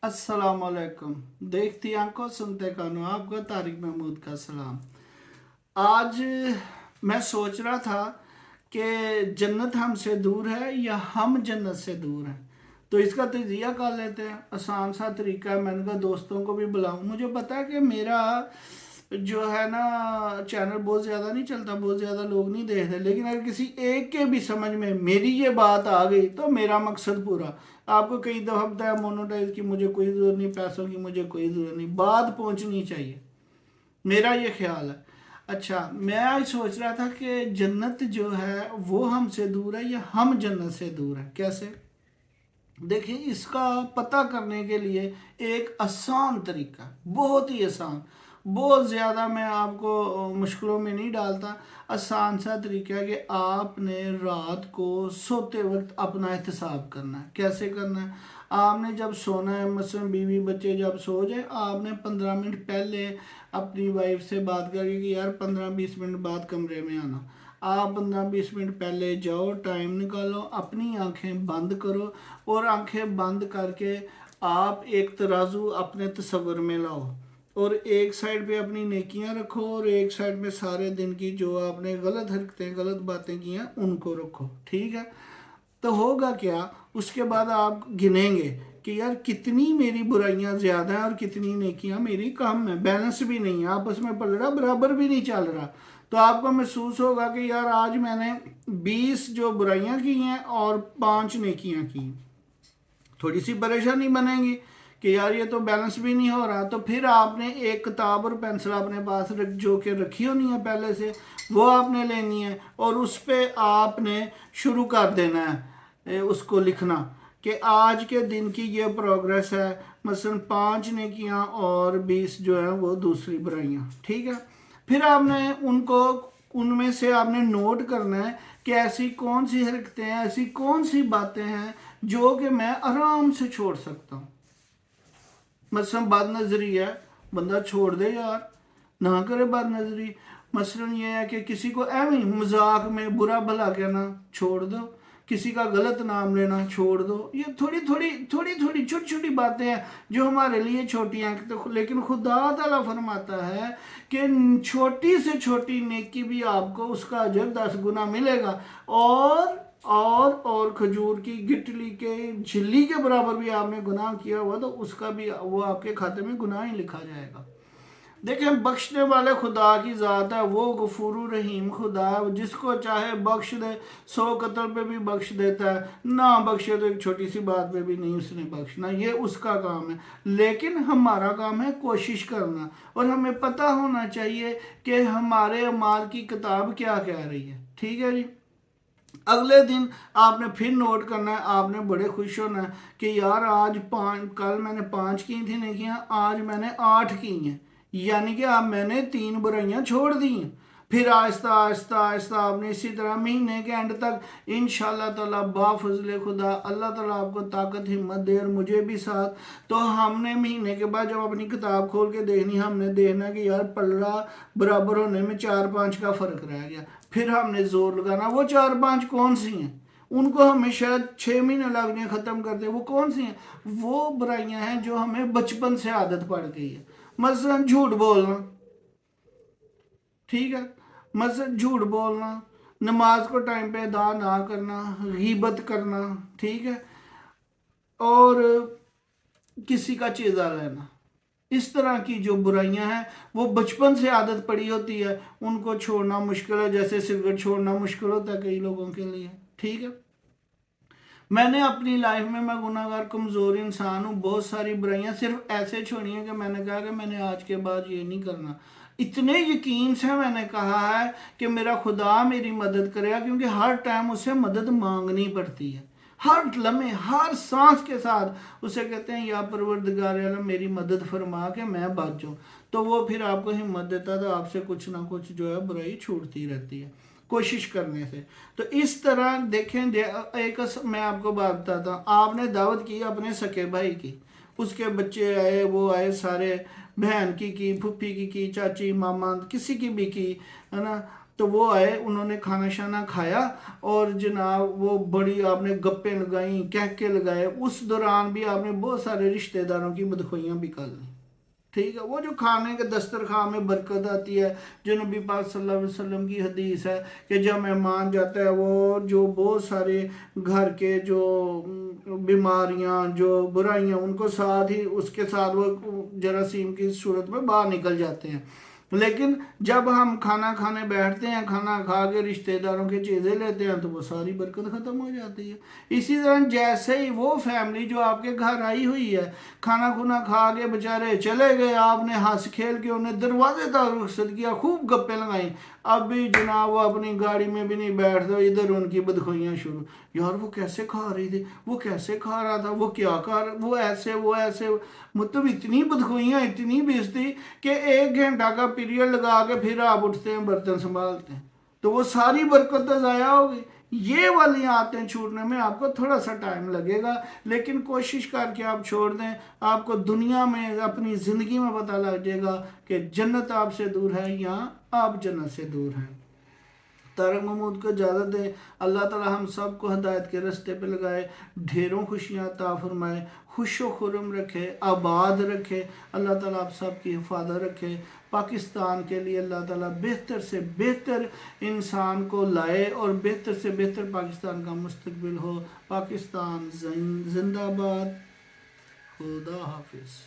अस्सलाम वालेकुम। देखती आंखों सुनते कानों, आपका तारिक महमूद का सलाम। आज मैं सोच रहा था कि जन्नत हमसे दूर है या हम जन्नत से दूर हैं। तो इसका तजिया कर लेते हैं। आसान सा तरीका है। मैंने कहा दोस्तों को भी बुलाऊं। मुझे पता है कि मेरा जो है ना चैनल बहुत ज़्यादा नहीं चलता, बहुत ज़्यादा लोग नहीं देखते, लेकिन अगर किसी एक के भी समझ में मेरी ये बात आ गई तो मेरा मकसद पूरा। आपको कई दफ़ा बताया मोनोटाइज की मुझे कोई ज़रूरत नहीं, पैसों की मुझे कोई ज़रूरत नहीं, बात पहुंचनी चाहिए, मेरा ये ख्याल है। अच्छा, मैं आज सोच रहा था कि जन्नत जो है वो हमसे दूर है या हम जन्नत से दूर है। कैसे? देखिए, इसका पता करने के लिए एक आसान तरीका, बहुत ही आसान, बहुत ज़्यादा मैं आपको मुश्किलों में नहीं डालता। आसान सा तरीका है कि आपने रात को सोते वक्त अपना एहतसाब करना है। कैसे करना है? आपने जब सोना है, मसलन बीवी बच्चे जब सो जाए, आपने 15 मिनट पहले अपनी वाइफ से बात करके कि यार 15-20 मिनट बाद कमरे में आना। आप 15-20 मिनट पहले जाओ, टाइम निकालो, अपनी आंखें बंद करो और आंखें बंद करके आप एक तराजू अपने तस्वर में लाओ और एक साइड पे अपनी नेकियां रखो और एक साइड में सारे दिन की जो आपने गलत हरकतें, गलत बातें की हैं उनको रखो। ठीक है? तो होगा क्या, उसके बाद आप गिनेंगे कि यार कितनी मेरी बुराइयां ज़्यादा हैं और कितनी नेकियां मेरी कम है। बैलेंस भी नहीं है, आपस में पलड़ा बराबर भी नहीं चल रहा। तो आपको महसूस होगा कि यार आज मैंने 20 जो बुराइयां की हैं और 5 नेकियां की। थोड़ी सी परेशानी बनेगी कि यार ये तो बैलेंस भी नहीं हो रहा। तो फिर आपने एक किताब और पेंसिल अपने पास रख जो कि रखी होनी है पहले से, वो आपने लेनी है और उस पर आपने शुरू कर देना है उसको लिखना कि आज के दिन की ये प्रोग्रेस है। मसलन 5 नेकियां और 20 जो है वो दूसरी बुराइयां। ठीक है? फिर आपने उनको, उनमें से आपने नोट करना है कि ऐसी कौन सी हरकतें हैं, ऐसी कौन सी बातें हैं जो कि मैं आराम से छोड़ सकता हूँ। मसलन बद नजरी है, बंदा छोड़ दे यार, ना करे बद नजरी। मसलन ये है कि किसी को एवं मजाक में बुरा भला कहना छोड़ दो, किसी का गलत नाम लेना छोड़ दो। ये थोड़ी थोड़ी छोटी छोटी बातें हैं जो हमारे लिए छोटी हैं, तो लेकिन खुदा ताला फरमाता है कि छोटी से छोटी नेकी भी आपको उसका अजर 10 गुना मिलेगा। और खजूर की गिटली के झिल्ली के बराबर भी आपने गुनाह किया हुआ तो उसका भी वो आपके खाते में गुनाह ही लिखा जाएगा। देखें, बख्शने वाले खुदा की ज़ात है, वो गफूर रहीम खुदा है, जिसको चाहे बख्श दे, 100 कत्ल पे भी बख्श देता है, ना बख्शे तो एक छोटी सी बात पे भी नहीं उसने बख्शना। ये उसका काम है, लेकिन हमारा काम है कोशिश करना और हमें पता होना चाहिए कि हमारे अमाल की किताब क्या कह रही है। ठीक है जी? अगले दिन आपने फिर नोट करना है, आपने बड़े खुश होना है कि यार आज 5, कल मैंने 5 की थी नेकियां, आज मैंने 8 की हैं, यानी कि अब मैंने 3 बुराइयां छोड़ दी हैं। फिर आहिस्ता आहिस्ता आहिस्ता आपने इसी तरह महीने के एंड तक इंशाल्लाह ताला बाफजल खुदा अल्लाह ताला आपको ताकत हिम्मत दे और मुझे भी साथ, तो हमने महीने के बाद जब अपनी किताब खोल के देखनी, हमने देखना कि यार पल्ला बराबर होने में 4-5 का फ़र्क रह गया। फिर हमने जोर लगाना, वो 4-5 कौन सी हैं, उनको हमें शायद 6 महीने लग जाए ख़त्म कर दे। वो कौन सी हैं? वो बुराइयां हैं जो हमें बचपन से आदत पड़ गई है। मसलन झूठ बोलना। ठीक है? मसलन झूठ बोलना, नमाज को टाइम पे अदा ना करना, गीबत करना। ठीक है? और किसी का चेजा लेना। इस तरह की जो बुराइयां हैं वो बचपन से आदत पड़ी होती है, उनको छोड़ना मुश्किल है। जैसे सिगरेट छोड़ना मुश्किल होता है कई लोगों के लिए। ठीक है? मैंने अपनी लाइफ में, मैं गुनाहगार कमज़ोर इंसान हूँ, बहुत सारी बुराइयां सिर्फ ऐसे छोड़ी हैं कि मैंने कहा कि मैंने आज के बाद ये नहीं करना। इतने यकीन से मैंने कहा है कि मेरा खुदा मेरी मदद करेगा, क्योंकि हर टाइम उसे मदद मांगनी पड़ती है। हर लम्हे, हर सांस के साथ उसे कहते हैं या परवरदिगार आलम मेरी मदद फरमा के मैं बच जाऊँ। तो वो फिर आपको हिम्मत देता है, तो आपसे कुछ ना कुछ जो है बुराई छूटती रहती है कोशिश करने से। तो इस तरह देखें, एक मैं आपको बात बताता हूँ। आपने दावत की अपने सके भाई की, उसके बच्चे आए, वो आए सारे, बहन की फूफी की चाची मामा किसी की भी की, है ना? تو وہ آئے, انہوں نے کھانا شانا کھایا اور جناب وہ بڑی آپ نے گپیں لگائیں, کہکے لگائے. اس دوران بھی آپ نے بہت سارے رشتہ داروں کی بدخوئیاں بھی کر لیں. ٹھیک ہے, وہ جو کھانے کے دسترخوان میں برکت آتی ہے, جو نبی پاک صلی اللہ علیہ وسلم کی حدیث ہے کہ جب مہمان جاتا ہے وہ جو بہت سارے گھر کے جو بیماریاں جو برائیاں ان کو ساتھ ہی اس کے ساتھ وہ جراثیم کی صورت میں باہر نکل جاتے ہیں. لیکن جب ہم کھانا کھانے بیٹھتے ہیں, کھانا کھا کے رشتہ داروں کی چیزیں لیتے ہیں تو وہ ساری برکت ختم ہو جاتی ہے. اسی طرح جیسے ہی وہ فیملی جو آپ کے گھر آئی ہوئی ہے, کھانا کھونا کھا کے بچارے چلے گئے, آپ نے ہنس کھیل کے انہیں دروازے تک رخصت کیا, خوب گپیں لگائیں, اب بھی جناب وہ اپنی گاڑی میں بھی نہیں بیٹھتے, ادھر ان کی بدخوئیاں شروع. یار وہ کیسے کھا رہی تھی, وہ کیسے کھا رہا تھا, وہ کیا کھا رہا, وہ ایسے مطلب اتنی بدخوئیاں, اتنی بےزتی کہ 1 گھنٹہ کا پیریڈ لگا کے پھر آپ اٹھتے ہیں برتن سنبھالتے ہیں, تو وہ ساری برکت تو ضائع ہوگی. یہ والی عادتیں چھوڑنے میں آپ کو تھوڑا سا ٹائم لگے گا, لیکن کوشش کر کے آپ چھوڑ دیں. آپ کو دنیا میں اپنی زندگی میں پتہ لگ جائے گا کہ جنت آپ سے دور ہے یا آپ جنت سے دور ہیں. طارق محمود کو اجازت دیں. اللہ تعالی ہم سب کو ہدایت کے رستے پہ لگائے, ڈھیروں خوشیاں عطا فرمائے, خوش و خرم رکھے, آباد رکھے. اللہ تعالیٰ آپ سب کی حفاظت رکھے. پاکستان کے لیے اللہ تعالیٰ بہتر سے بہتر انسان کو لائے اور بہتر سے بہتر پاکستان کا مستقبل ہو. پاکستان زندہ باد. خدا حافظ.